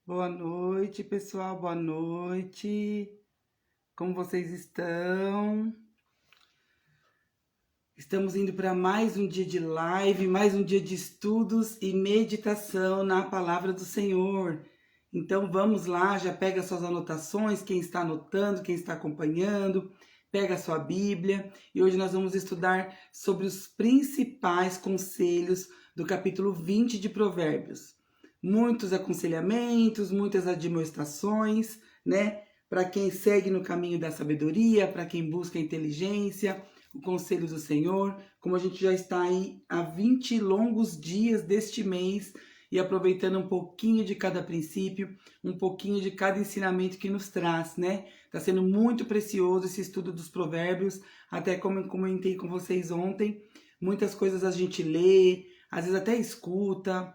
Boa noite, pessoal. Boa noite. Como vocês estão? Estamos indo para mais um dia de live, mais um dia de estudos e meditação na palavra do Senhor. Então vamos lá, já pega suas anotações, quem está anotando, quem está acompanhando, pega a sua Bíblia. E hoje nós vamos estudar sobre os principais conselhos do capítulo 20 de Provérbios. Muitos aconselhamentos, muitas admoestações, né? Para quem segue no caminho da sabedoria, para quem busca a inteligência, o conselho do Senhor. Como a gente já está aí há 20 longos dias deste mês e aproveitando um pouquinho de cada princípio, um pouquinho de cada ensinamento que nos traz, né? Está sendo muito precioso esse estudo dos provérbios, até como eu comentei com vocês ontem, muitas coisas a gente lê, às vezes até escuta,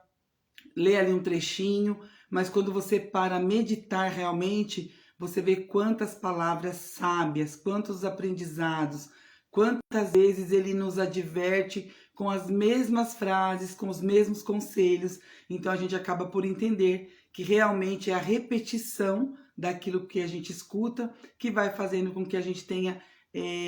lê ali um trechinho, mas quando você para meditar realmente, você vê quantas palavras sábias, quantos aprendizados, quantas vezes ele nos adverte com as mesmas frases, com os mesmos conselhos. Então a gente acaba por entender que realmente é a repetição daquilo que a gente escuta que vai fazendo com que a gente tenha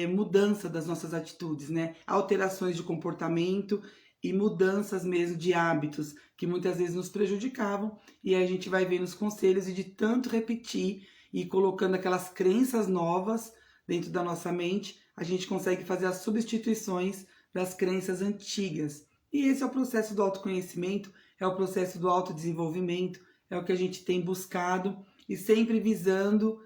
mudança das nossas atitudes, né? Alterações de comportamento e mudanças mesmo de hábitos que muitas vezes nos prejudicavam, e aí a gente vai vendo os conselhos e de tanto repetir e colocando aquelas crenças novas dentro da nossa mente, a gente consegue fazer as substituições das crenças antigas. E esse é o processo do autoconhecimento, é o processo do autodesenvolvimento, é o que a gente tem buscado e sempre visando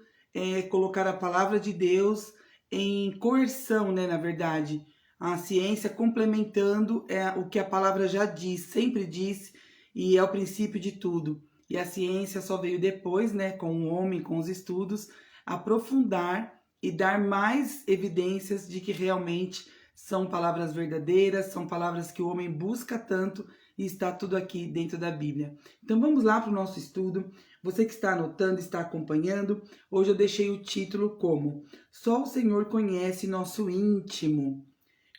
colocar a palavra de Deus em coerção, né, na verdade, a ciência complementando o que a palavra já diz, sempre disse, e é o princípio de tudo. E a ciência só veio depois, né, com o homem, com os estudos, aprofundar e dar mais evidências de que realmente são palavras verdadeiras, são palavras que o homem busca tanto e está tudo aqui dentro da Bíblia. Então vamos lá para o nosso estudo. Você que está anotando, está acompanhando, hoje eu deixei o título como Só o Senhor conhece nosso íntimo.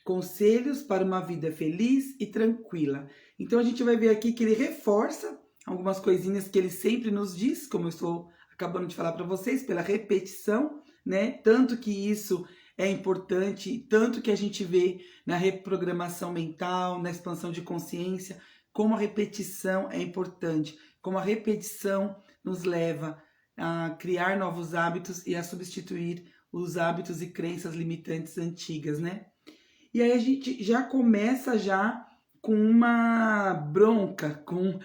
Conselhos para uma vida feliz e tranquila. Então a gente vai ver aqui que ele reforça algumas coisinhas que ele sempre nos diz, como eu estou acabando de falar para vocês, pela repetição, né? Tanto que isso é importante, tanto que a gente vê na reprogramação mental, na expansão de consciência, como a repetição é importante, como a repetição nos leva a criar novos hábitos e a substituir os hábitos e crenças limitantes antigas, né? E aí a gente já começa já com uma bronca, com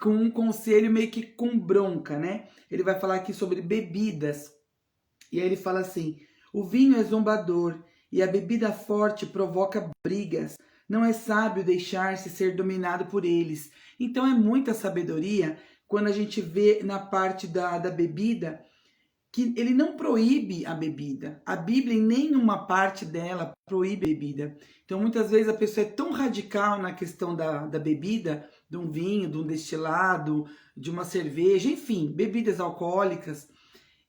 um conselho meio que com bronca, né? Ele vai falar aqui sobre bebidas. E aí ele fala assim: o vinho é zombador e a bebida forte provoca brigas. Não é sábio deixar-se ser dominado por eles. Então é muita sabedoria quando a gente vê na parte da bebida que ele não proíbe a bebida. A Bíblia, em nenhuma parte dela, proíbe a bebida. Então, muitas vezes, a pessoa é tão radical na questão da bebida, de um vinho, de um destilado, de uma cerveja, enfim, bebidas alcoólicas,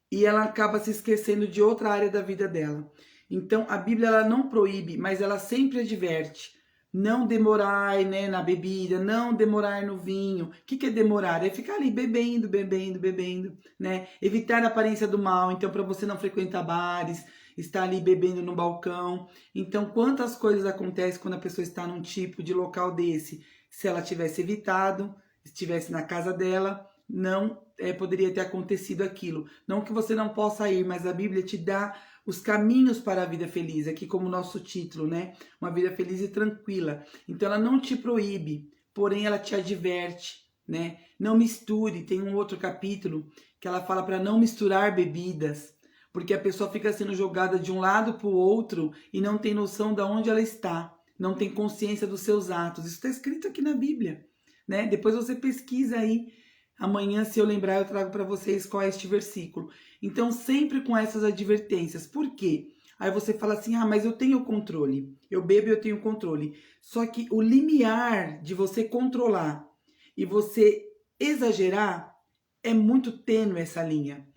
e ela acaba se esquecendo de outra área da vida dela. Então, a Bíblia ela não proíbe, mas ela sempre adverte. Não demorar, né, na bebida, não demorar no vinho. O que é demorar? É ficar ali bebendo, bebendo, bebendo, né? Evitar a aparência do mal. Então, para você não frequentar bares, estar ali bebendo no balcão. Então, quantas coisas acontecem quando a pessoa está num tipo de local desse? Se ela tivesse evitado, estivesse na casa dela, não poderia ter acontecido aquilo. Não que você não possa ir, mas a Bíblia te dá os caminhos para a vida feliz, aqui como nosso título, né? Uma vida feliz e tranquila. Então ela não te proíbe, porém ela te adverte, né? Não misture. Tem um outro capítulo que ela fala para não misturar bebidas, porque a pessoa fica sendo jogada de um lado para o outro e não tem noção de onde ela está, não tem consciência dos seus atos. Isso está escrito aqui na Bíblia, né? Depois você pesquisa aí. Amanhã, se eu lembrar, eu trago para vocês qual é este versículo. Então, sempre com essas advertências. Por quê? Aí você fala assim: ah, mas eu tenho controle. Eu bebo e eu tenho controle. Só que o limiar de você controlar e você exagerar é muito tênue essa linha.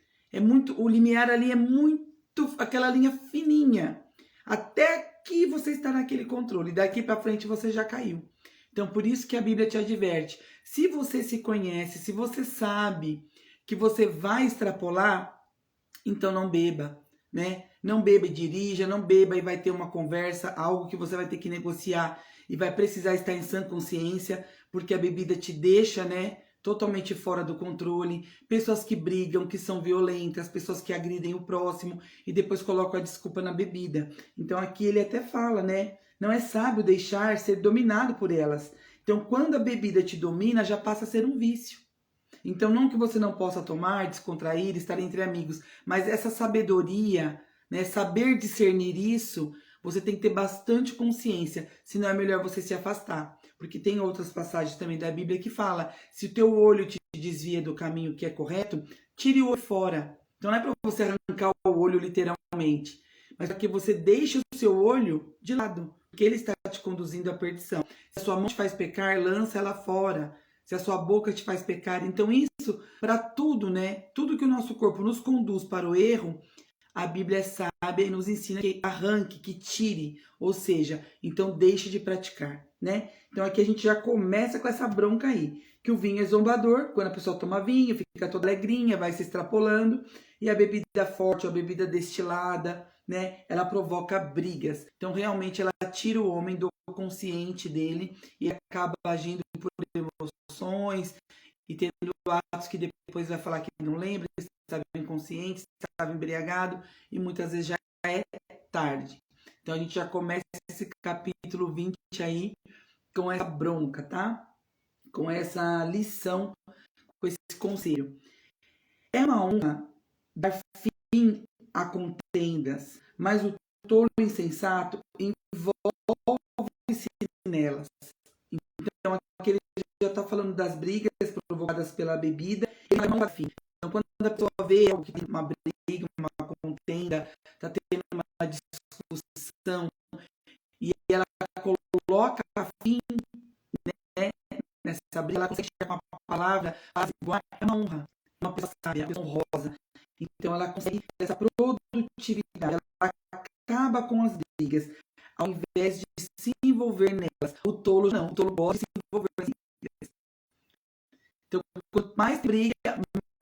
O limiar ali é muito, aquela linha fininha. Até que você está naquele controle. Daqui para frente você já caiu. Então, por isso que a Bíblia te adverte. Se você se conhece, se você sabe que você vai extrapolar, então não beba, né? Não beba e dirija, não beba e vai ter uma conversa, algo que você vai ter que negociar e vai precisar estar em sã consciência, porque a bebida te deixa, né, totalmente fora do controle. Pessoas que brigam, que são violentas, pessoas que agridem o próximo e depois colocam a desculpa na bebida. Então aqui ele até fala, né, não é sábio deixar ser dominado por elas. Então quando a bebida te domina, já passa a ser um vício. Então, não que você não possa tomar, descontrair, estar entre amigos, mas essa sabedoria, né, saber discernir isso, você tem que ter bastante consciência, senão é melhor você se afastar. Porque tem outras passagens também da Bíblia que fala, se o teu olho te desvia do caminho que é correto, tire o olho fora. Então não é para você arrancar o olho literalmente, mas para que você deixe o seu olho de lado, porque ele está te conduzindo à perdição. Se a sua mão te faz pecar, lança ela fora. Se a sua boca te faz pecar. Então isso, para tudo, né? Tudo que o nosso corpo nos conduz para o erro, a Bíblia é sábia e nos ensina que arranque, que tire, ou seja, então deixe de praticar, né? Então aqui a gente já começa com essa bronca aí, que o vinho é zombador, quando a pessoa toma vinho, fica toda alegrinha, vai se extrapolando, e a bebida forte, a bebida destilada, né? Ela provoca brigas. Então realmente ela tira o homem do consciente dele e acaba agindo por emoções e tendo atos que depois vai falar que não lembra, que estava inconsciente, estava embriagado e muitas vezes já é tarde. Então a gente já começa esse capítulo 20 aí com essa bronca, tá? Com essa lição, com esse conselho. É uma honra dar fim a contendas, mas o tolo insensato envolve-se nelas. Então aquele já está falando das brigas provocadas pela bebida, ele não faz fim. Então, quando a pessoa vê algo que tem uma briga, uma contenda, está tendo uma discussão, e ela coloca fim, né, nessa briga, ela consegue chegar com uma palavra, é uma honra, é uma pessoa sábia, uma pessoa honrosa. Então, ela consegue essa produtividade, ela acaba com as brigas, ao invés de se envolver nelas. O tolo não, o tolo gosta de se envolver nas brigas. Então, quanto mais briga,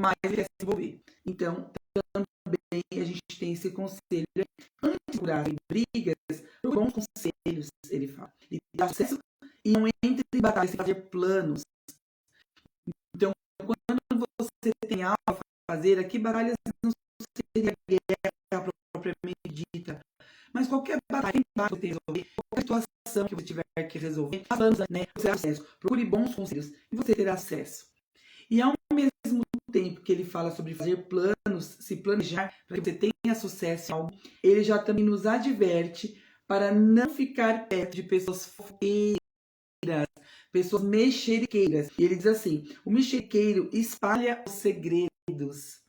mais ele quer se envolver. Então, também a gente tem esse conselho. Antes de curar brigas, bons conselhos, ele fala. E dá sucesso e não entre em batalha sem fazer planos. Então, quando você tem algo a fazer, aqui batalhas não seria guerra propriamente dita, mas qualquer batalha que você resolver, qualquer situação que você tiver que resolver, planos, né, você terá acesso. Procure bons conselhos e você terá acesso. E ao mesmo tempo que ele fala sobre fazer planos, se planejar para que você tenha sucesso em algo, ele já também nos adverte para não ficar perto de pessoas fofoqueiras, pessoas mexeriqueiras. E ele diz assim: o mexeriqueiro espalha os segredos.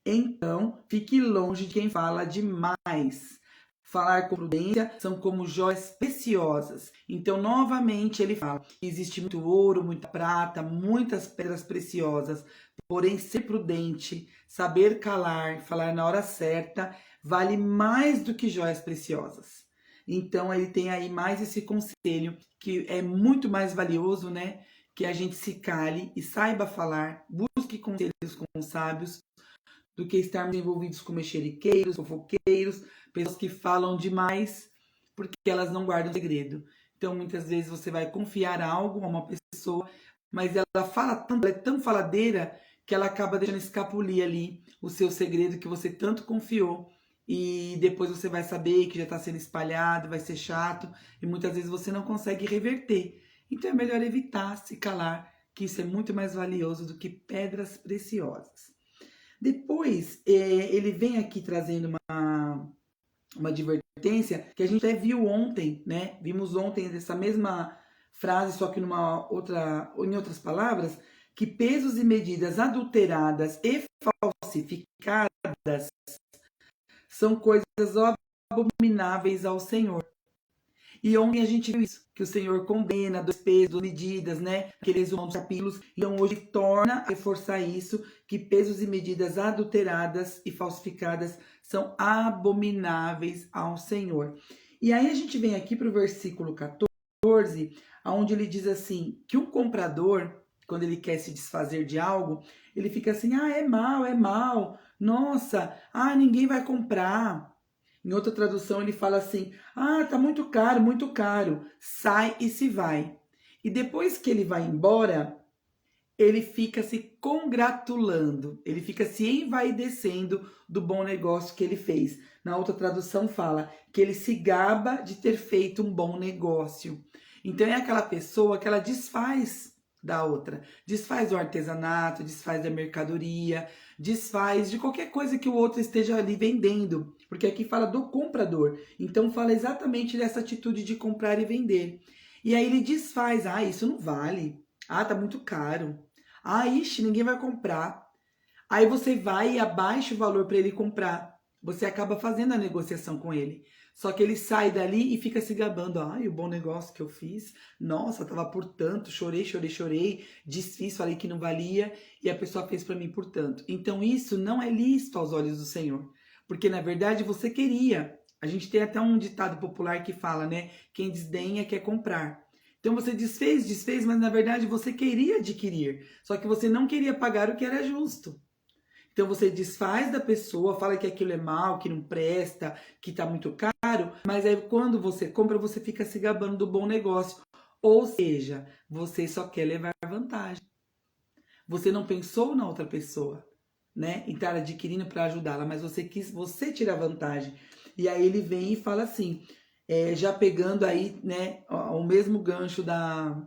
Então, fique longe de quem fala demais. Falar com prudência são como joias preciosas. Então, novamente, ele fala que existe muito ouro, muita prata, muitas pedras preciosas. Porém, ser prudente, saber calar, falar na hora certa, vale mais do que joias preciosas. Então, ele tem aí mais esse conselho, que é muito mais valioso, né? Que a gente se cale e saiba falar, busque conselhos com os sábios, do que estarmos envolvidos com mexeriqueiros, fofoqueiros, pessoas que falam demais porque elas não guardam segredo. Então, muitas vezes você vai confiar algo a uma pessoa, mas ela fala tanto, ela é tão faladeira que ela acaba deixando escapulir ali o seu segredo que você tanto confiou. E depois você vai saber que já está sendo espalhado, vai ser chato, e muitas vezes você não consegue reverter. Então é melhor evitar, se calar, que isso é muito mais valioso do que pedras preciosas. Depois, ele vem aqui trazendo uma advertência que a gente até viu ontem, né? Vimos ontem essa mesma frase, só que em outras palavras, que pesos e medidas adulteradas e falsificadas são coisas abomináveis ao Senhor. E ontem a gente viu isso, que o Senhor condena dos pesos, das medidas, né? Aqueles outros capítulos. Então hoje torna a reforçar isso, que pesos e medidas adulteradas e falsificadas são abomináveis ao Senhor. E aí a gente vem aqui para o versículo 14, onde ele diz assim, que o comprador quando ele quer se desfazer de algo, ele fica assim, é mal, nossa, ninguém vai comprar. Em outra tradução ele fala assim, tá muito caro, sai e se vai. E depois que ele vai embora, ele fica se congratulando, ele fica se envaidecendo do bom negócio que ele fez. Na outra tradução fala que ele se gaba de ter feito um bom negócio. Então é aquela pessoa que ela desfaz da outra, desfaz do artesanato, desfaz da mercadoria, desfaz de qualquer coisa que o outro esteja ali vendendo, porque aqui fala do comprador, então fala exatamente dessa atitude de comprar e vender. E aí ele desfaz, isso não vale, tá muito caro, ixi, ninguém vai comprar. Aí você vai e abaixa o valor para ele comprar, você acaba fazendo a negociação com ele. Só que ele sai dali e fica se gabando. O bom negócio que eu fiz. Nossa, tava por tanto. Chorei. Desfiz, falei que não valia. E a pessoa fez para mim por tanto. Então isso não é lícito aos olhos do Senhor. Porque na verdade você queria. A gente tem até um ditado popular que fala, né? Quem desdenha quer comprar. Então você desfez, mas na verdade você queria adquirir. Só que você não queria pagar o que era justo. Então você desfaz da pessoa, fala que aquilo é mal, que não presta, que tá muito caro, mas aí quando você compra, você fica se gabando do bom negócio. Ou seja, você só quer levar vantagem. Você não pensou na outra pessoa, né? E tá adquirindo para ajudá-la, mas você quis tirar vantagem. E aí ele vem e fala assim, já pegando aí, né, o mesmo gancho da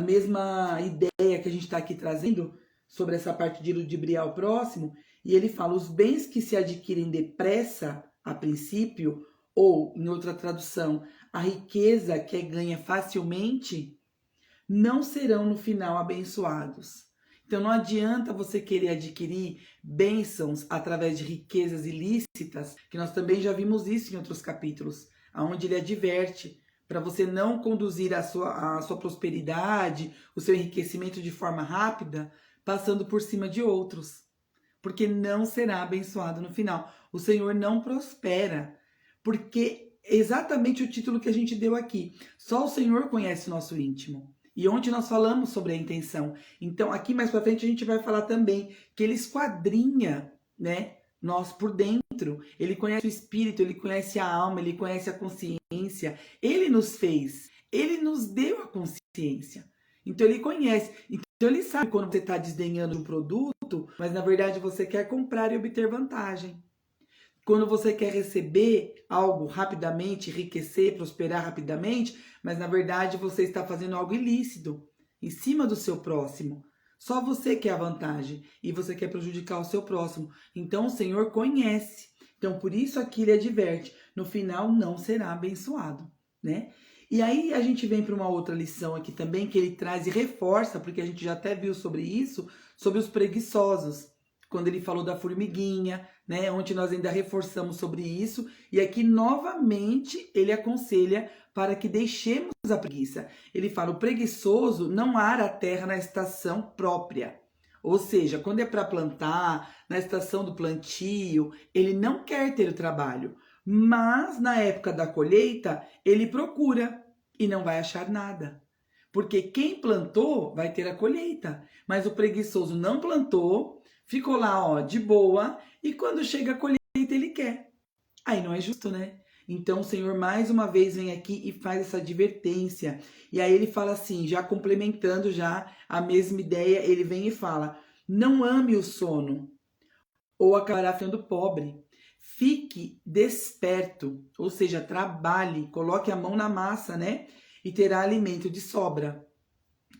mesma ideia que a gente está aqui trazendo, sobre essa parte de ludibriar o próximo, e ele fala, os bens que se adquirem depressa, a princípio, ou, em outra tradução, a riqueza que é ganha facilmente, não serão no final abençoados. Então não adianta você querer adquirir bênçãos através de riquezas ilícitas, que nós também já vimos isso em outros capítulos, onde ele adverte para você não conduzir a sua prosperidade, o seu enriquecimento de forma rápida, passando por cima de outros, porque não será abençoado no final. O Senhor não prospera, porque exatamente o título que a gente deu aqui, só o Senhor conhece o nosso íntimo. E onde nós falamos sobre a intenção. Então, aqui mais para frente a gente vai falar também que ele esquadrinha, né, nós por dentro. Ele conhece o espírito, ele conhece a alma, ele conhece a consciência. Ele nos fez, ele nos deu a consciência. Então ele conhece. Então ele sabe quando você está desdenhando um produto, mas na verdade você quer comprar e obter vantagem. Quando você quer receber algo rapidamente, enriquecer, prosperar rapidamente, mas na verdade você está fazendo algo ilícito em cima do seu próximo. Só você quer a vantagem e você quer prejudicar o seu próximo. Então o Senhor conhece. Então por isso aqui ele adverte, no final não será abençoado, né? E aí a gente vem para uma outra lição aqui também, que ele traz e reforça, porque a gente já até viu sobre isso, sobre os preguiçosos, quando ele falou da formiguinha, né, onde nós ainda reforçamos sobre isso, e aqui novamente ele aconselha para que deixemos a preguiça. Ele fala, o preguiçoso não ara a terra na estação própria, ou seja, quando é para plantar, na estação do plantio, ele não quer ter o trabalho, mas na época da colheita, ele procura e não vai achar nada. Porque quem plantou vai ter a colheita, mas o preguiçoso não plantou, ficou lá, de boa, e quando chega a colheita ele quer. Aí não é justo, né? Então o Senhor mais uma vez vem aqui e faz essa advertência. E aí ele fala assim, já complementando já a mesma ideia, ele vem e fala, não ame o sono, ou acabará ficando pobre. Fique desperto, ou seja, trabalhe, coloque a mão na massa, né? E terá alimento de sobra.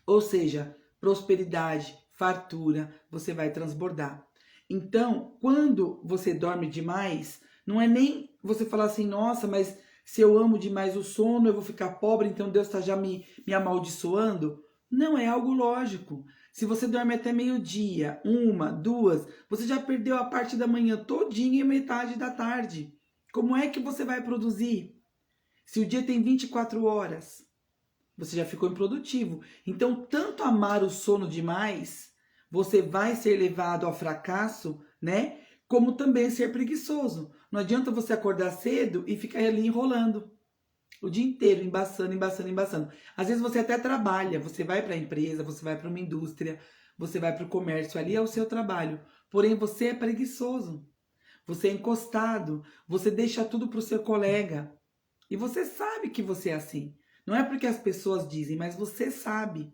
Ou seja, prosperidade, fartura, você vai transbordar. Então, quando você dorme demais, não é nem você falar assim, nossa, mas se eu amo demais o sono, eu vou ficar pobre, então Deus está já me amaldiçoando. Não, é algo lógico. Se você dorme até meio-dia, 1, 2, você já perdeu a parte da manhã todinha e metade da tarde. Como é que você vai produzir? Se o dia tem 24 horas, você já ficou improdutivo. Então, tanto amar o sono demais, você vai ser levado ao fracasso, né? Como também ser preguiçoso. Não adianta você acordar cedo e ficar ali enrolando. O dia inteiro, embaçando, embaçando, embaçando. Às vezes você até trabalha, você vai para a empresa, você vai para uma indústria, você vai para o comércio, ali é o seu trabalho. Porém, você é preguiçoso, você é encostado, você deixa tudo para o seu colega. E você sabe que você é assim. Não é porque as pessoas dizem, mas você sabe.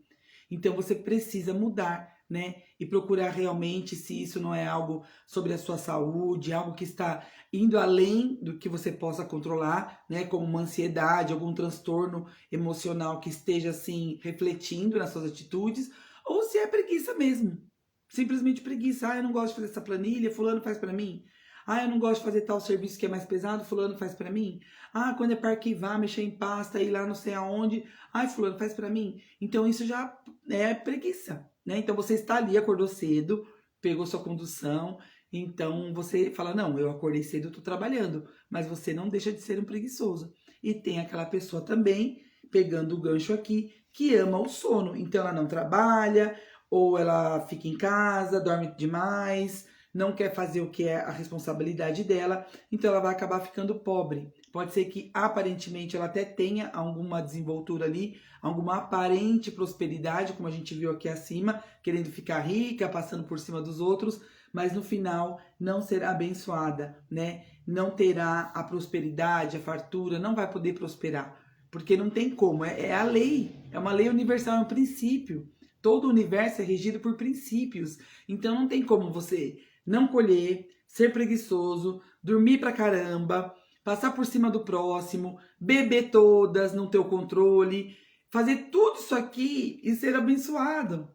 Então você precisa mudar, né? E procurar realmente se isso não é algo sobre a sua saúde, algo que está indo além do que você possa controlar, né? Como uma ansiedade, algum transtorno emocional que esteja assim refletindo nas suas atitudes, ou se é preguiça mesmo. Simplesmente preguiça. Ah, eu não gosto de fazer essa planilha, fulano faz para mim. Ah, eu não gosto de fazer tal serviço que é mais pesado, fulano faz para mim. Ah, quando é para arquivar, mexer em pasta, ir lá não sei aonde, ai, fulano faz para mim. Então isso já é preguiça, né? Então você está ali, acordou cedo, pegou sua condução, então você fala, não, eu acordei cedo, eu tô trabalhando, mas você não deixa de ser um preguiçoso. E tem aquela pessoa também, pegando o gancho aqui, que ama o sono. Então ela não trabalha, ou ela fica em casa, dorme demais, não quer fazer o que é a responsabilidade dela, então ela vai acabar ficando pobre. Pode ser que aparentemente ela até tenha alguma desenvoltura ali, alguma aparente prosperidade, como a gente viu aqui acima, querendo ficar rica, passando por cima dos outros, mas no final não será abençoada, né? Não terá a prosperidade, a fartura, não vai poder prosperar, porque não tem como, é a lei, é uma lei universal, é um princípio. Todo o universo é regido por princípios, então não tem como você não colher, ser preguiçoso, dormir pra caramba, passar por cima do próximo, beber todas no teu controle, fazer tudo isso aqui e ser abençoado.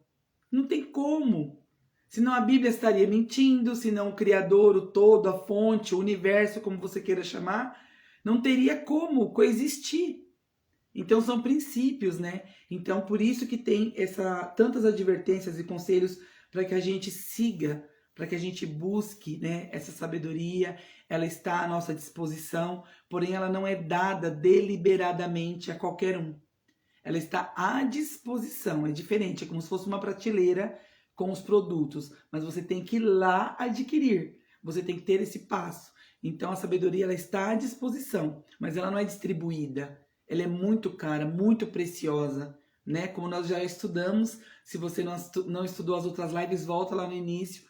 Não tem como. Senão a Bíblia estaria mentindo, senão o Criador, o todo, a fonte, o universo, como você queira chamar, não teria como coexistir. Então são princípios, né? Então por isso que tem tantas advertências e conselhos para que a gente siga, para que a gente busque, né, essa sabedoria. Ela está à nossa disposição, porém ela não é dada deliberadamente a qualquer um. Ela está à disposição, é diferente, é como se fosse uma prateleira com os produtos, mas você tem que ir lá adquirir, você tem que ter esse passo. Então a sabedoria ela está à disposição, mas ela não é distribuída. Ela é muito cara, muito preciosa, né? Como nós já estudamos, se você não estudou as outras lives, volta lá no início,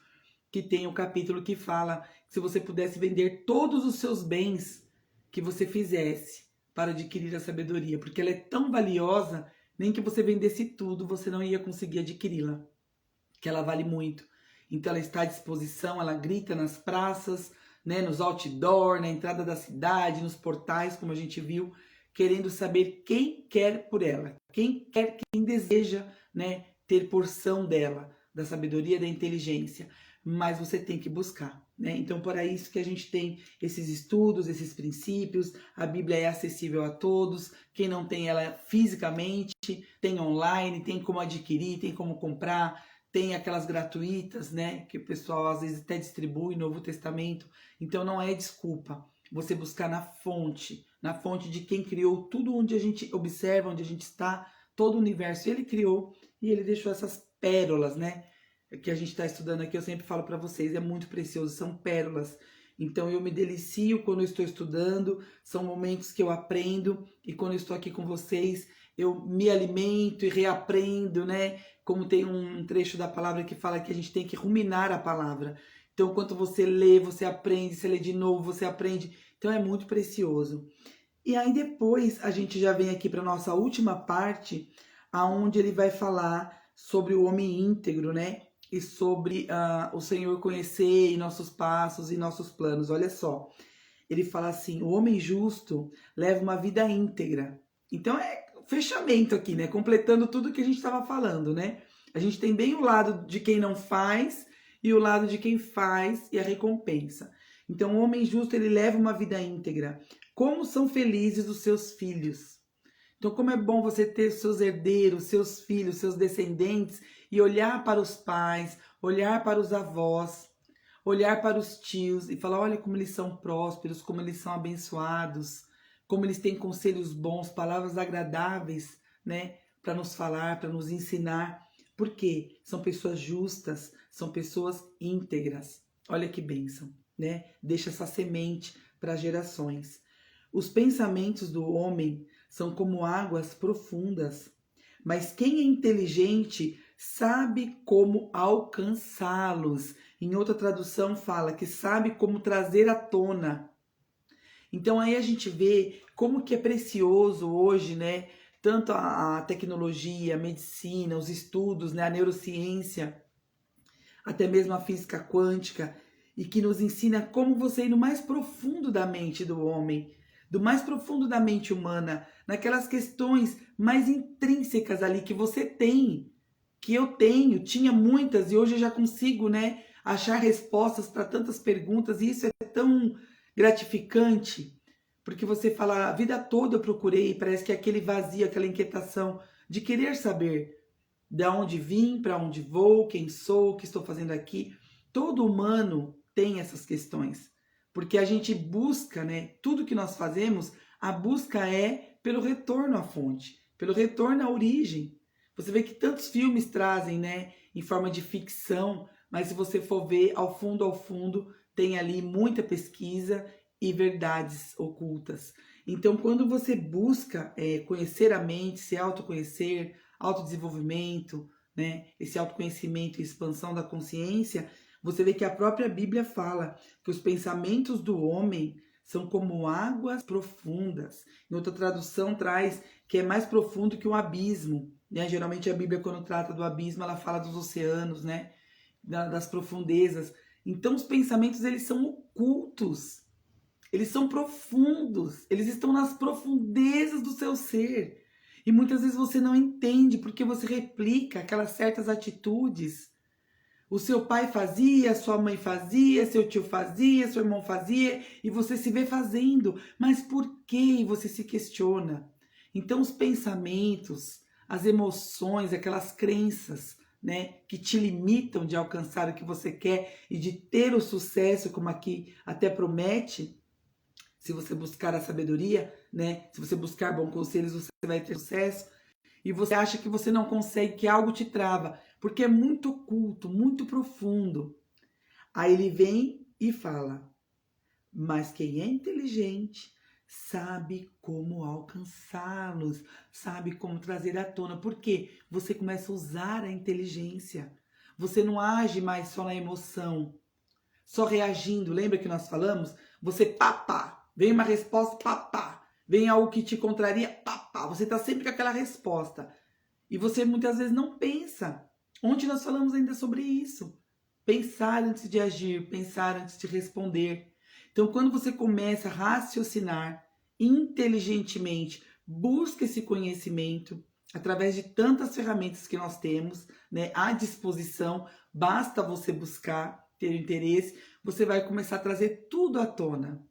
que tem o capítulo que fala que se você pudesse vender todos os seus bens que você fizesse para adquirir a sabedoria, porque ela é tão valiosa, nem que você vendesse tudo, você não ia conseguir adquiri-la, que ela vale muito. Então ela está à disposição, ela grita nas praças, né, nos outdoor, na entrada da cidade, nos portais, como a gente viu, querendo saber quem quer por ela, quem quer, quem deseja, né, ter porção dela, da sabedoria, da inteligência. Mas você tem que buscar, né? Então, por isso que a gente tem esses estudos, esses princípios. A Bíblia é acessível a todos. Quem não tem ela fisicamente, tem online, tem como adquirir, tem como comprar. Tem aquelas gratuitas, né? Que o pessoal às vezes até distribui, Novo Testamento. Então, não é desculpa você buscar na fonte de quem criou tudo onde a gente observa, onde a gente está, todo o universo. Ele criou e ele deixou essas pérolas, né? Que a gente está estudando aqui, eu sempre falo para vocês, é muito precioso, são pérolas. Então eu me delicio quando eu estou estudando, são momentos que eu aprendo, e quando eu estou aqui com vocês, eu me alimento e reaprendo, né? Como tem um trecho da palavra que fala que a gente tem que ruminar a palavra. Então, enquanto você lê, você aprende, você lê de novo, você aprende. Então é muito precioso. E aí depois a gente já vem aqui para nossa última parte, aonde ele vai falar sobre o homem íntegro, né? E sobre o Senhor conhecer e nossos passos e nossos planos. Olha só, ele fala assim, o homem justo leva uma vida íntegra. Então é fechamento aqui, né? Completando tudo que a gente estava falando, né? A gente tem bem o lado de quem não faz e o lado de quem faz e a recompensa. Então o homem justo, ele leva uma vida íntegra. Como são felizes os seus filhos. Então, como é bom você ter seus herdeiros, seus filhos, seus descendentes e olhar para os pais, olhar para os avós, olhar para os tios e falar, olha como eles são prósperos, como eles são abençoados, como eles têm conselhos bons, palavras agradáveis, né, para nos falar, para nos ensinar. Por quê? São pessoas justas, são pessoas íntegras. Olha que bênção, né? Deixa essa semente para gerações. Os pensamentos do homem são como águas profundas. Mas quem é inteligente sabe como alcançá-los. Em outra tradução fala que sabe como trazer à tona. Então aí a gente vê como que é precioso hoje, né? Tanto a tecnologia, a medicina, os estudos, né? A neurociência, até mesmo a física quântica, e que nos ensina como você ir no mais profundo da mente do homem, do mais profundo da mente humana, naquelas questões mais intrínsecas ali que você tem, que eu tenho, tinha muitas e hoje eu já consigo, né, achar respostas para tantas perguntas, e isso é tão gratificante, porque você fala, a vida toda eu procurei, parece que é aquele vazio, aquela inquietação de querer saber de onde vim, para onde vou, quem sou, o que estou fazendo aqui. Todo humano tem essas questões, porque a gente busca, né? Tudo que nós fazemos, a busca é pelo retorno à fonte, pelo retorno à origem. Você vê que tantos filmes trazem, né, em forma de ficção, mas se você for ver ao fundo, tem ali muita pesquisa e verdades ocultas. Então, quando você busca conhecer a mente, se autoconhecer, autodesenvolvimento, né, esse autoconhecimento e expansão da consciência, você vê que a própria Bíblia fala que os pensamentos do homem são como águas profundas. Em outra tradução traz que é mais profundo que um abismo, né? Geralmente a Bíblia, quando trata do abismo, ela fala dos oceanos, né? Das profundezas. Então os pensamentos, eles são ocultos, eles são profundos, eles estão nas profundezas do seu ser. E muitas vezes você não entende porque você replica aquelas certas atitudes. O seu pai fazia, sua mãe fazia, seu tio fazia, seu irmão fazia, e você se vê fazendo. Mas por que você se questiona? Então os pensamentos, as emoções, aquelas crenças, né, que te limitam de alcançar o que você quer e de ter o sucesso, como aqui até promete, se você buscar a sabedoria, né? Se você buscar bons conselhos, você vai ter sucesso. E você acha que você não consegue, que algo te trava, porque é muito oculto, muito profundo. Aí ele vem e fala: mas quem é inteligente sabe como alcançá-los, sabe como trazer à tona. Porque você começa a usar a inteligência. Você não age mais só na emoção, só reagindo. Lembra que nós falamos? Você papá. Vem uma resposta, papá. Vem algo que te contraria, papá. Você está sempre com aquela resposta. E você muitas vezes não pensa. Ontem nós falamos ainda sobre isso. Pensar antes de agir, pensar antes de responder. Então, quando você começa a raciocinar inteligentemente, busca esse conhecimento através de tantas ferramentas que nós temos, né, à disposição, basta você buscar, ter interesse, você vai começar a trazer tudo à tona.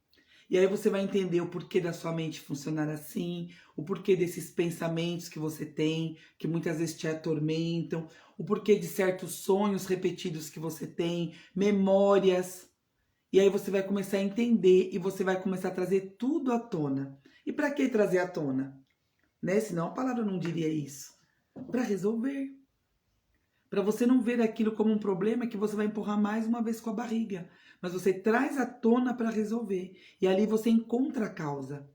E aí você vai entender o porquê da sua mente funcionar assim, o porquê desses pensamentos que você tem, que muitas vezes te atormentam, o porquê de certos sonhos repetidos que você tem, memórias. E aí você vai começar a entender e você vai começar a trazer tudo à tona. E para que trazer à tona? Né? Senão a palavra não diria isso. Para resolver. Para você não ver aquilo como um problema que você vai empurrar mais uma vez com a barriga. Mas você traz à tona para resolver. E ali você encontra a causa.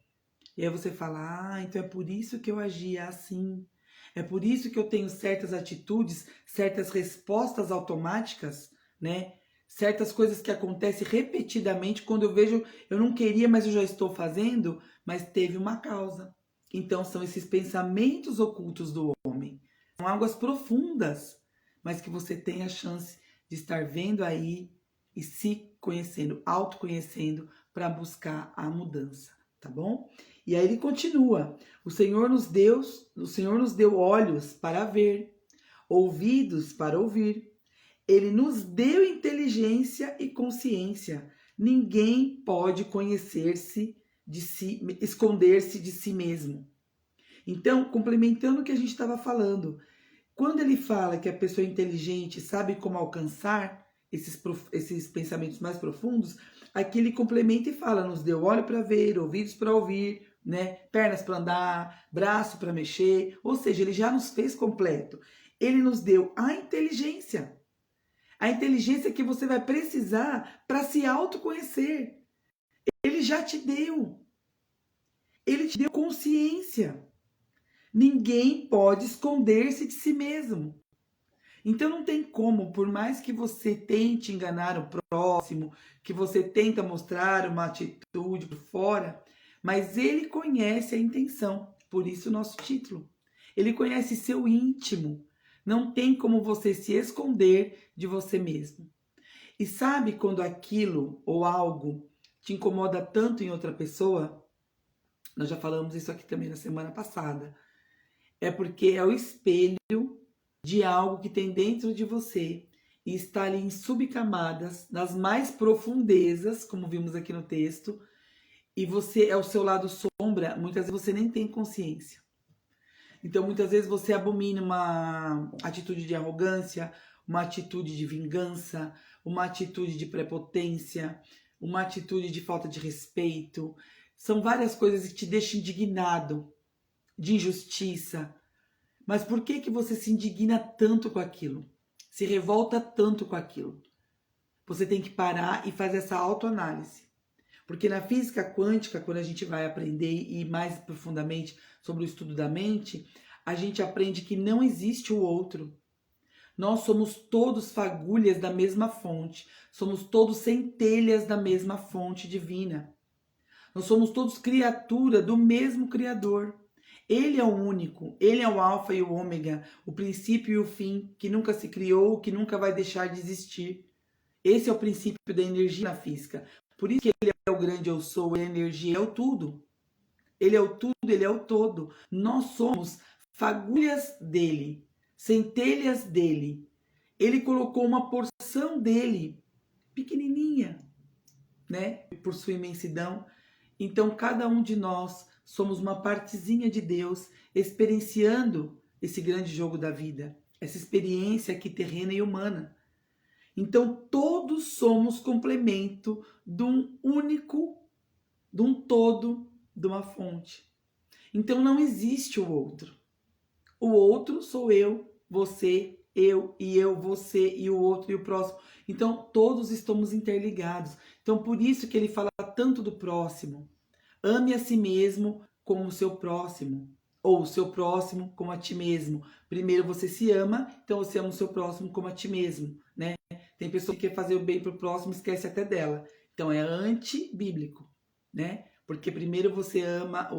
E aí você fala, então é por isso que eu agia assim. É por isso que eu tenho certas atitudes, certas respostas automáticas, né? Certas coisas que acontecem repetidamente quando eu vejo, eu não queria, mas eu já estou fazendo, mas teve uma causa. Então são esses pensamentos ocultos do homem. São águas profundas, mas que você tem a chance de estar vendo aí e se conhecendo, autoconhecendo para buscar a mudança, tá bom? E aí ele continua: o Senhor nos deu olhos para ver, ouvidos para ouvir. Ele nos deu inteligência e consciência. Ninguém pode conhecer-se de si, esconder-se de si mesmo. Então, complementando o que a gente estava falando, quando ele fala que a pessoa inteligente sabe como alcançar esses pensamentos mais profundos, aqui ele complementa e fala: nos deu olho para ver, ouvidos para ouvir, né? Pernas para andar, braço para mexer, ou seja, ele já nos fez completo. Ele nos deu a inteligência que você vai precisar para se autoconhecer. Ele já te deu. Ele te deu consciência. Ninguém pode esconder-se de si mesmo. Então não tem como, por mais que você tente enganar o próximo, que você tenta mostrar uma atitude por fora, mas ele conhece a intenção, por isso o nosso título. Ele conhece seu íntimo. Não tem como você se esconder de você mesmo. E sabe quando aquilo ou algo te incomoda tanto em outra pessoa? Nós já falamos isso aqui também na semana passada. É porque é o espelho de algo que tem dentro de você e está ali em subcamadas, nas mais profundezas, como vimos aqui no texto, e você é o seu lado sombra, muitas vezes você nem tem consciência. Então, muitas vezes você abomina uma atitude de arrogância, uma atitude de vingança, uma atitude de prepotência, uma atitude de falta de respeito. São várias coisas que te deixam indignado, de injustiça. Mas por que você se indigna tanto com aquilo? Se revolta tanto com aquilo? Você tem que parar e fazer essa autoanálise. Porque na física quântica, quando a gente vai aprender e mais profundamente sobre o estudo da mente, a gente aprende que não existe o outro. Nós somos todos fagulhas da mesma fonte. Somos todos centelhas da mesma fonte divina. Nós somos todos criatura do mesmo Criador. Ele é o único, ele é o alfa e o ômega, o princípio e o fim, que nunca se criou, que nunca vai deixar de existir. Esse é o princípio da energia na física. Por isso que ele é o grande eu sou, ele é a energia, ele é o tudo. Ele é o tudo, ele é o todo. Nós somos fagulhas dele, centelhas dele. Ele colocou uma porção dele, pequenininha, né, por sua imensidão. Então, cada um de nós somos uma partezinha de Deus experienciando esse grande jogo da vida, essa experiência aqui terrena e humana. Então, todos somos complemento de um único, de um todo, de uma fonte. Então, não existe o outro. O outro sou eu, você, eu, você e o outro e o próximo. Então, todos estamos interligados. Então, por isso que ele fala tanto do próximo. Ame a si mesmo como o seu próximo, ou o seu próximo como a ti mesmo. Primeiro você se ama, então você ama o seu próximo como a ti mesmo, né? Tem pessoa que quer fazer o bem pro próximo e esquece até dela. Então é antibíblico, né? Porque primeiro você ama,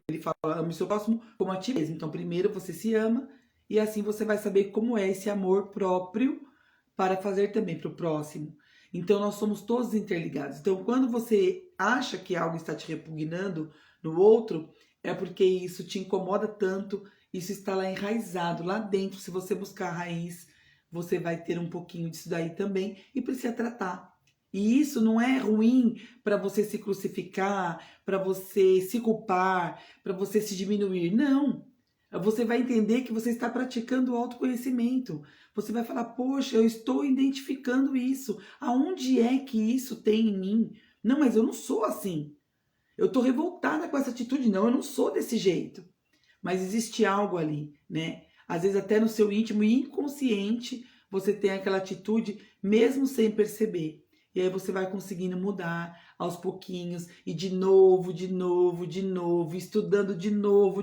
ele fala, ame o seu próximo como a ti mesmo. Então primeiro você se ama e assim você vai saber como é esse amor próprio para fazer também para o próximo. Então nós somos todos interligados. Então quando você acha que algo está te repugnando no outro, é porque isso te incomoda tanto, isso está lá enraizado, lá dentro. Se você buscar a raiz, você vai ter um pouquinho disso daí também e precisa tratar. E isso não é ruim para você se crucificar, para você se culpar, para você se diminuir. Não. Você vai entender que você está praticando o autoconhecimento. Você vai falar, poxa, eu estou identificando isso. Aonde é que isso tem em mim? Não, mas eu não sou assim. Eu estou revoltada com essa atitude. Não, eu não sou desse jeito. Mas existe algo ali, né? Às vezes até no seu íntimo e inconsciente você tem aquela atitude mesmo sem perceber. E aí você vai conseguindo mudar aos pouquinhos e de novo, estudando de novo,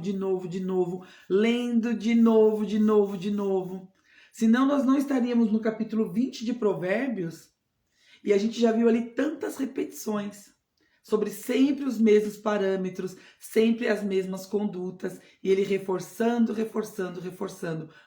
lendo de novo. Senão nós não estaríamos no capítulo 20 de Provérbios e a gente já viu ali tantas repetições sobre sempre os mesmos parâmetros, sempre as mesmas condutas, e ele reforçando,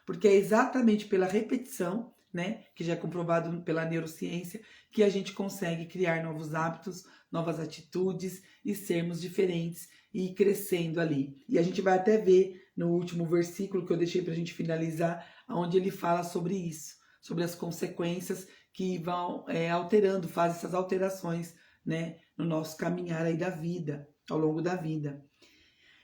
porque é exatamente pela repetição, né, que já é comprovado pela neurociência, que a gente consegue criar novos hábitos, novas atitudes e sermos diferentes e ir crescendo ali. E a gente vai até ver no último versículo que eu deixei para a gente finalizar, onde ele fala sobre isso, sobre as consequências que vão alterando, faz essas alterações, né, no nosso caminhar aí da vida, ao longo da vida.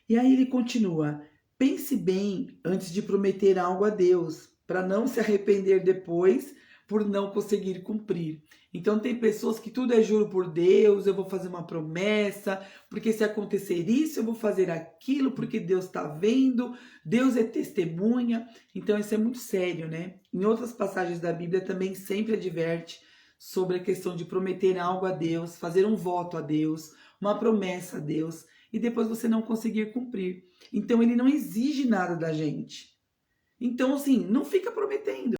E aí ele continua: pense bem antes de prometer algo a Deus, para não se arrepender depois por não conseguir cumprir. Então tem pessoas que tudo é juro por Deus, eu vou fazer uma promessa, porque se acontecer isso, eu vou fazer aquilo, porque Deus está vendo, Deus é testemunha. Então isso é muito sério, né? Em outras passagens da Bíblia também sempre adverte sobre a questão de prometer algo a Deus, fazer um voto a Deus, uma promessa a Deus. e depois você não conseguir cumprir. Então ele não exige nada da gente. Então assim, não fica prometendo.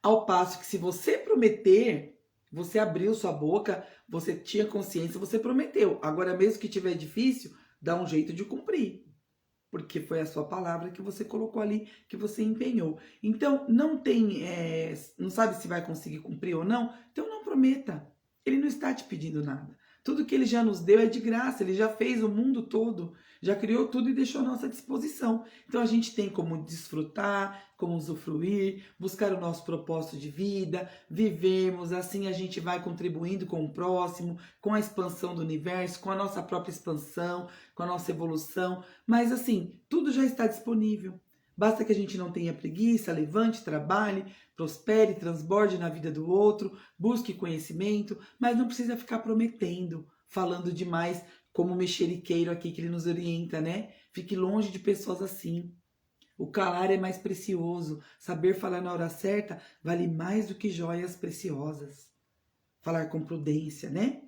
Ao passo que se você prometer, você abriu sua boca, você tinha consciência, você prometeu. Agora mesmo que tiver difícil, dá um jeito de cumprir. Porque foi a sua palavra que você colocou ali, que você empenhou. Então, não sabe se vai conseguir cumprir ou não, então não prometa. Ele não está te pedindo nada. Tudo que ele já nos deu é de graça, ele já fez o mundo todo, já criou tudo e deixou à nossa disposição. Então a gente tem como desfrutar, como usufruir, buscar o nosso propósito de vida, vivermos, assim a gente vai contribuindo com o próximo, com a expansão do universo, com a nossa própria expansão, com a nossa evolução. Mas assim, tudo já está disponível. Basta que a gente não tenha preguiça, levante, trabalhe, prospere, transborde na vida do outro, busque conhecimento, mas não precisa ficar prometendo, falando demais, como o mexeriqueiro aqui que ele nos orienta, né? Fique longe de pessoas assim. O calar é mais precioso. Saber falar na hora certa vale mais do que joias preciosas. Falar com prudência, né?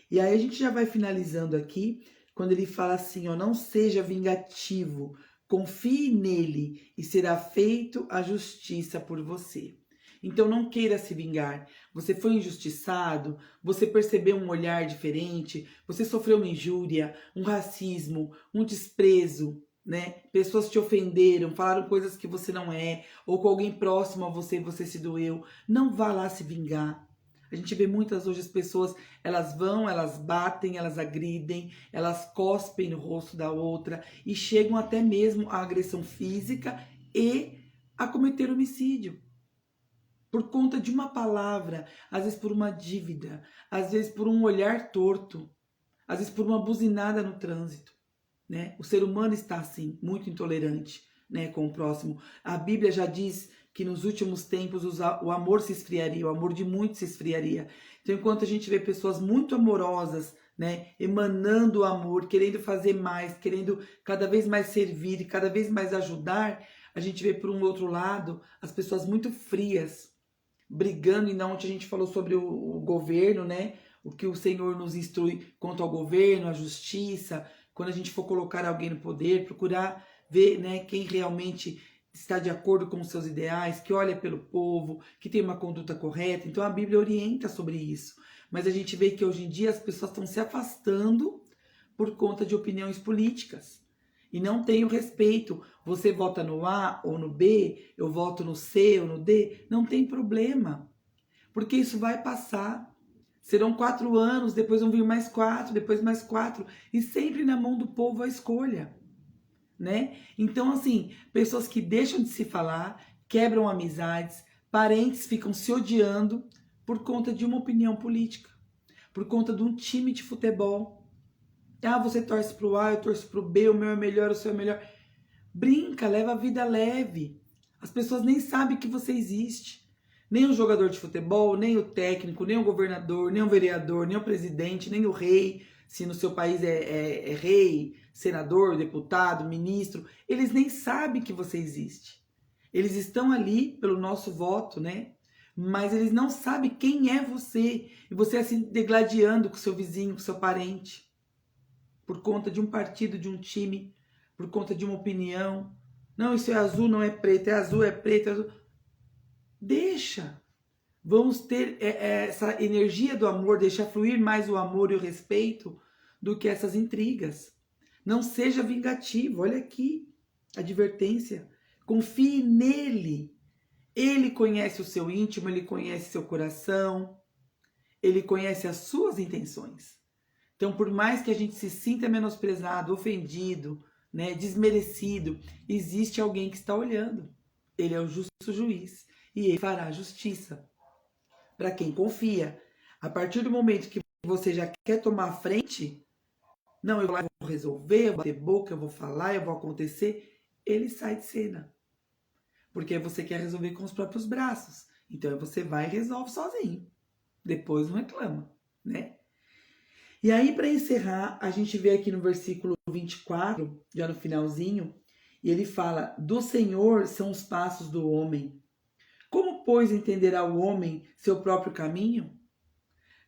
E aí a gente já vai finalizando aqui, quando ele fala assim, ó, não seja vingativo, confie nele e será feito a justiça por você. Então não queira se vingar. Você foi injustiçado, você percebeu um olhar diferente, você sofreu uma injúria, um racismo, um desprezo, né? Pessoas te ofenderam, falaram coisas que você não é, ou com alguém próximo a você, você se doeu. Não vá lá se vingar. A gente vê muitas hoje as pessoas, elas vão, elas batem, elas agridem, elas cospem no rosto da outra e chegam até mesmo à agressão física e a cometer homicídio. Por conta de uma palavra, às vezes por uma dívida, às vezes por um olhar torto, às vezes por uma buzinada no trânsito, né? O ser humano está assim, muito intolerante, né, com o próximo. A Bíblia já diz que nos últimos tempos o amor se esfriaria, o amor de muitos se esfriaria. Então, enquanto a gente vê pessoas muito amorosas, né, emanando o amor, querendo fazer mais, querendo cada vez mais servir, cada vez mais ajudar, a gente vê por um outro lado as pessoas muito frias, brigando, e ontem a gente falou sobre o governo, né? O que o Senhor nos instrui quanto ao governo, à justiça, quando a gente for colocar alguém no poder, procurar ver, né, quem realmente está de acordo com os seus ideais, que olha pelo povo, que tem uma conduta correta. Então a Bíblia orienta sobre isso. Mas a gente vê que hoje em dia as pessoas estão se afastando por conta de opiniões políticas. E não tem o respeito. Você vota no A ou no B, eu voto no C ou no D, não tem problema. Porque isso vai passar. Serão 4 anos, depois vão vir mais 4, depois mais 4. E sempre na mão do povo a escolha, né? Então, assim, pessoas que deixam de se falar, quebram amizades, parentes ficam se odiando por conta de uma opinião política, por conta de um time de futebol. Ah, você torce pro A, eu torço pro B, o meu é melhor, o seu é melhor. Brinca, leva a vida leve. As pessoas nem sabem que você existe. Nem o jogador de futebol, nem o técnico, nem o governador, nem o vereador, nem o presidente, nem o rei, se no seu país é rei, senador, deputado, ministro, eles nem sabem que você existe. Eles estão ali pelo nosso voto, né? Mas eles não sabem quem é você. E você assim degladiando com seu vizinho, com seu parente, por conta de um partido, de um time, por conta de uma opinião. Não, isso é azul, não é preto, é azul, é preto, é azul. Deixa. Vamos ter essa energia do amor, deixar fluir mais o amor e o respeito do que essas intrigas. Não seja vingativo, olha aqui, advertência. Confie nele. Ele conhece o seu íntimo, ele conhece seu coração, ele conhece as suas intenções. Então, por mais que a gente se sinta menosprezado, ofendido, né, desmerecido, existe alguém que está olhando. Ele é o justo juiz e ele fará justiça para quem confia. A partir do momento que você já quer tomar a frente, não, eu vou resolver, eu vou bater boca, eu vou falar, eu vou acontecer, ele sai de cena. Porque você quer resolver com os próprios braços. Então você vai e resolve sozinho. Depois não reclama, né? E aí, para encerrar, a gente vê aqui no versículo 24, já no finalzinho, e ele fala: do Senhor são os passos do homem. Como, pois, entenderá o homem seu próprio caminho?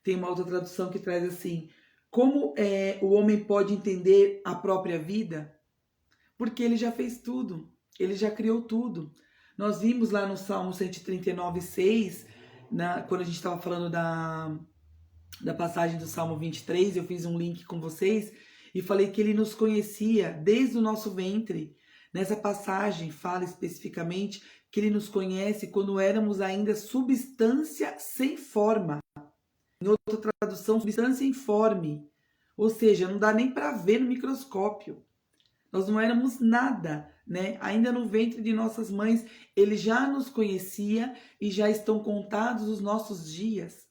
Tem uma outra tradução que traz assim: Como o homem pode entender a própria vida? Porque ele já fez tudo, ele já criou tudo. Nós vimos lá no Salmo 139:6, quando a gente estava falando da passagem do Salmo 23, eu fiz um link com vocês e falei que ele nos conhecia desde o nosso ventre. Nessa passagem fala especificamente que ele nos conhece quando éramos ainda substância sem forma. Em outra tradução, substância informe. Ou seja, não dá nem para ver no microscópio. Nós não éramos nada, né? Ainda no ventre de nossas mães, ele já nos conhecia e já estão contados os nossos dias.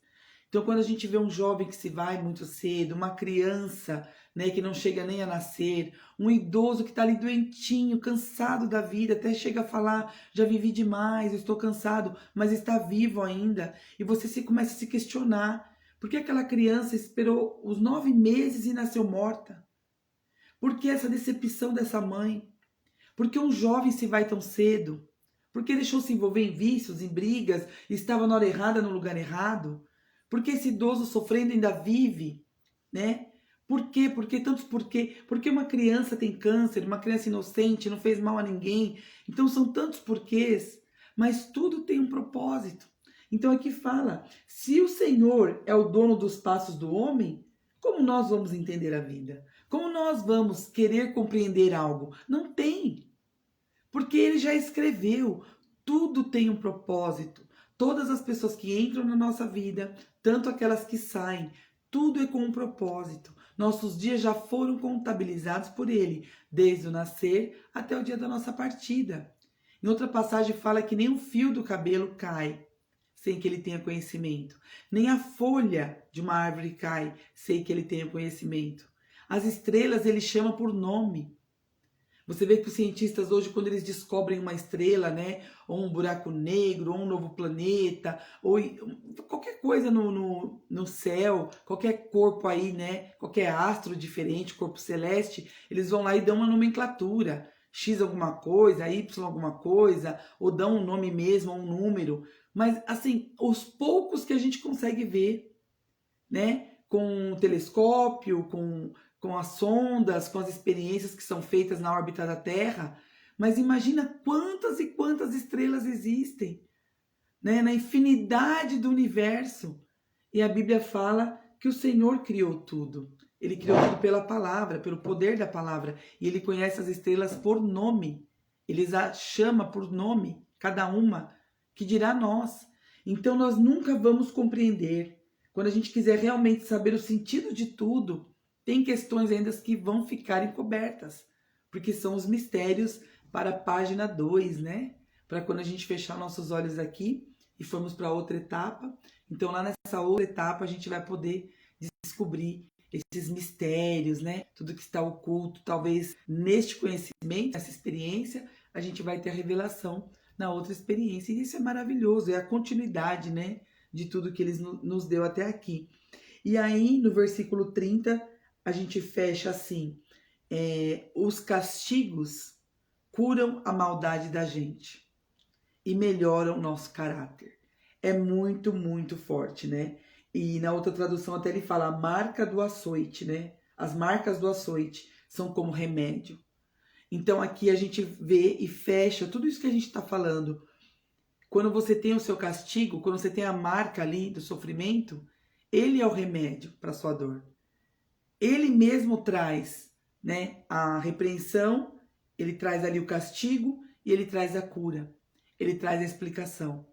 Então, quando a gente vê um jovem que se vai muito cedo, uma criança, né, que não chega nem a nascer, um idoso que está ali doentinho, cansado da vida, até chega a falar, já vivi demais, eu estou cansado, mas está vivo ainda. E você começa a se questionar, por que aquela criança esperou os 9 meses e nasceu morta? Por que essa decepção dessa mãe? Por que um jovem se vai tão cedo? Por que deixou se envolver em vícios, em brigas, estava na hora errada, no lugar errado? Por que esse idoso sofrendo ainda vive? Né? Por quê? Por que tantos porquê? Porque uma criança tem câncer, uma criança inocente, não fez mal a ninguém. Então são tantos porquês, mas tudo tem um propósito. Então aqui fala, se o Senhor é o dono dos passos do homem, como nós vamos entender a vida? Como nós vamos querer compreender algo? Não tem. Porque ele já escreveu. Tudo tem um propósito. Todas as pessoas que entram na nossa vida, tanto aquelas que saem, tudo é com um propósito. Nossos dias já foram contabilizados por ele, desde o nascer até o dia da nossa partida. Em outra passagem fala que nem um fio do cabelo cai sem que ele tenha conhecimento. Nem a folha de uma árvore cai sem que ele tenha conhecimento. As estrelas ele chama por nome. Você vê que os cientistas hoje, quando eles descobrem uma estrela, né, ou um buraco negro, ou um novo planeta, ou qualquer coisa no céu, qualquer corpo aí, né, qualquer astro diferente, corpo celeste, eles vão lá e dão uma nomenclatura. X alguma coisa, Y alguma coisa, ou dão um nome mesmo, um número. Mas, assim, os poucos que a gente consegue ver, né, com o telescópio, com as sondas, com as experiências que são feitas na órbita da Terra, mas imagina quantas e quantas estrelas existem, né, na infinidade do universo. E a Bíblia fala que o Senhor criou tudo. Ele criou tudo pela palavra, pelo poder da palavra. E ele conhece as estrelas por nome. Ele as chama por nome, cada uma, que dirá nós. Então nós nunca vamos compreender. Quando a gente quiser realmente saber o sentido de tudo, tem questões ainda que vão ficar encobertas, porque são os mistérios para a página 2, né? Para quando a gente fechar nossos olhos aqui e formos para outra etapa. Então lá nessa outra etapa a gente vai poder descobrir esses mistérios, né? Tudo que está oculto, talvez neste conhecimento, nessa experiência, a gente vai ter a revelação na outra experiência. E isso é maravilhoso, é a continuidade, né? De tudo que eles nos deu até aqui. E aí, no versículo 30, a gente fecha assim, os castigos curam a maldade da gente e melhoram o nosso caráter. É muito, muito forte, né? E na outra tradução até ele fala a marca do açoite, né? As marcas do açoite são como remédio. Então aqui a gente vê e fecha tudo isso que a gente está falando. Quando você tem o seu castigo, quando você tem a marca ali do sofrimento, ele é o remédio para a sua dor. Ele mesmo traz, né, a repreensão, ele traz ali o castigo e ele traz a cura. Ele traz a explicação.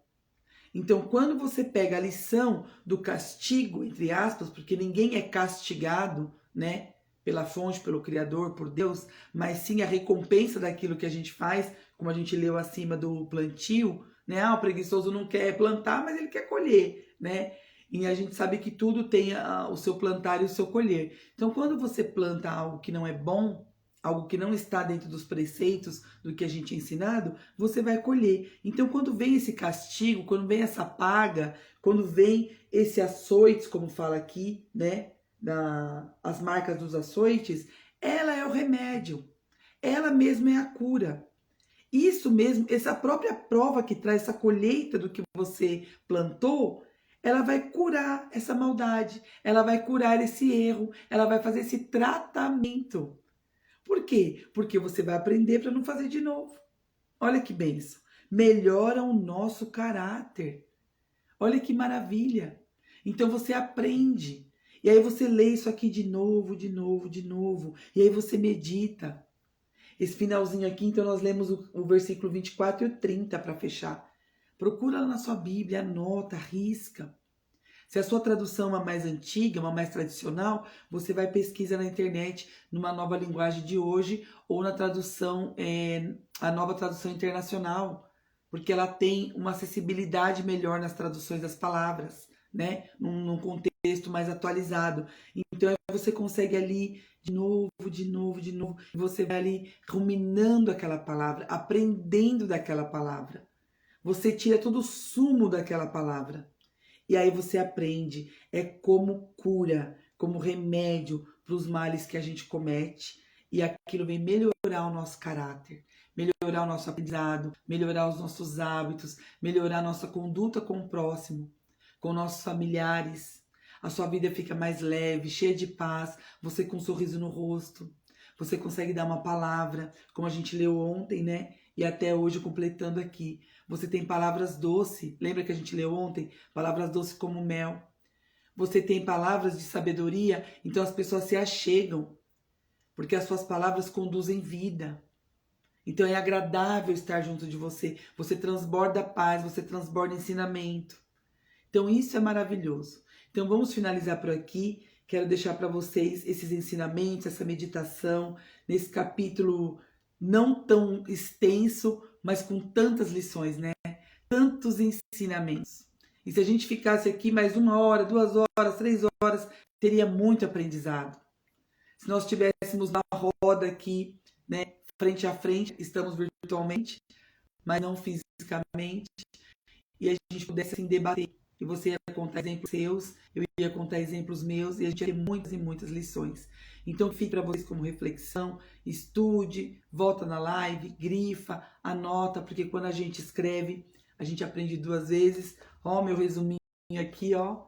Então, quando você pega a lição do castigo, entre aspas, porque ninguém é castigado, né, pela fonte, pelo Criador, por Deus, mas sim a recompensa daquilo que a gente faz, como a gente leu acima do plantio, né? O preguiçoso não quer plantar, mas ele quer colher, né? E a gente sabe que tudo tem o seu plantar e o seu colher. Então, quando você planta algo que não é bom, algo que não está dentro dos preceitos do que a gente é ensinado, você vai colher. Então, quando vem esse castigo, quando vem essa paga, quando vem esse açoites, como fala aqui, né? As marcas dos açoites, ela é o remédio. Ela mesma é a cura. Isso mesmo, essa própria prova que traz essa colheita do que você plantou, ela vai curar essa maldade, ela vai curar esse erro, ela vai fazer esse tratamento. Por quê? Porque você vai aprender para não fazer de novo. Olha que bênção. Melhora o nosso caráter. Olha que maravilha. Então você aprende. E aí você lê isso aqui de novo, de novo, de novo. E aí você medita. Esse finalzinho aqui, então nós lemos o versículo 24 e o 30 para fechar. Procura lá na sua Bíblia, anota, risca. Se a sua tradução é uma mais antiga, uma mais tradicional, você vai pesquisa na internet, numa nova linguagem de hoje, ou na tradução, a nova tradução internacional, porque ela tem uma acessibilidade melhor nas traduções das palavras, né? Num contexto mais atualizado. Então você consegue ali de novo, de novo, de novo, e você vai ali ruminando aquela palavra, aprendendo daquela palavra. Você tira todo o sumo daquela palavra. E aí você aprende, é como cura, como remédio para os males que a gente comete. E aquilo vem melhorar o nosso caráter, melhorar o nosso aprendizado, melhorar os nossos hábitos, melhorar a nossa conduta com o próximo, com nossos familiares. A sua vida fica mais leve, cheia de paz, você com um sorriso no rosto. Você consegue dar uma palavra, como a gente leu ontem, né? E até hoje completando aqui. Você tem palavras doces. Lembra que a gente leu ontem? Palavras doces como mel. Você tem palavras de sabedoria, então as pessoas se achegam, porque as suas palavras conduzem vida. Então é agradável estar junto de você. Você transborda paz, você transborda ensinamento. Então isso é maravilhoso. Então vamos finalizar por aqui. Quero deixar para vocês esses ensinamentos, essa meditação, nesse capítulo não tão extenso, mas com tantas lições, né? Tantos ensinamentos. E se a gente ficasse aqui mais 1 hora, 2 horas, 3 horas, teria muito aprendizado. Se nós tivéssemos uma roda aqui, né, frente a frente, estamos virtualmente, mas não fisicamente, e a gente pudesse assim debater. E você ia contar exemplos seus, eu ia contar exemplos meus, e a gente ia ter muitas e muitas lições. Então fique para vocês como reflexão, estude, volta na live, grifa, anota, porque quando a gente escreve, a gente aprende 2 vezes. Ó, meu resuminho aqui, ó,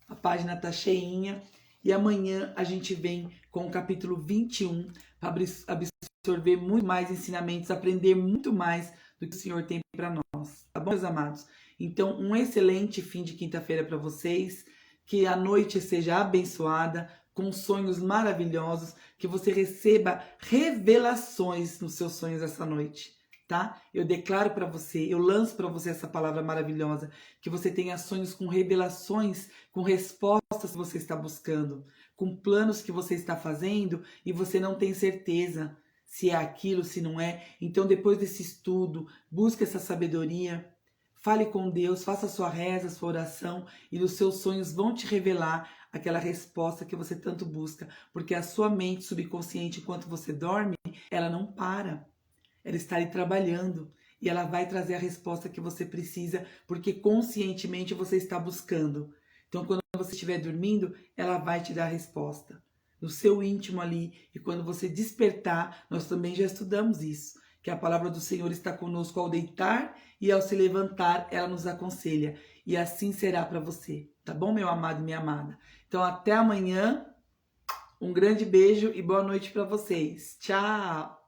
a página tá cheinha. E amanhã a gente vem com o capítulo 21 para absorver muito mais ensinamentos, aprender muito mais do que o Senhor tem para nós. Tá bom, meus amados? Então, um excelente fim de quinta-feira para vocês. Que a noite seja abençoada, com sonhos maravilhosos. Que você receba revelações nos seus sonhos essa noite, tá? Eu declaro para você, eu lanço para você essa palavra maravilhosa. Que você tenha sonhos com revelações, com respostas que você está buscando, com planos que você está fazendo e você não tem certeza se é aquilo, se não é. Então, depois desse estudo, busque essa sabedoria. Fale com Deus, faça a sua reza, a sua oração e os seus sonhos vão te revelar aquela resposta que você tanto busca. Porque a sua mente subconsciente, enquanto você dorme, ela não para. Ela está ali trabalhando e ela vai trazer a resposta que você precisa, porque conscientemente você está buscando. Então, quando você estiver dormindo, ela vai te dar a resposta. No seu íntimo ali, e quando você despertar, nós também já estudamos isso, que a palavra do Senhor está conosco ao deitar e ao se levantar, ela nos aconselha. E assim será para você, tá bom, meu amado e minha amada? Então, até amanhã. Um grande beijo e boa noite para vocês. Tchau!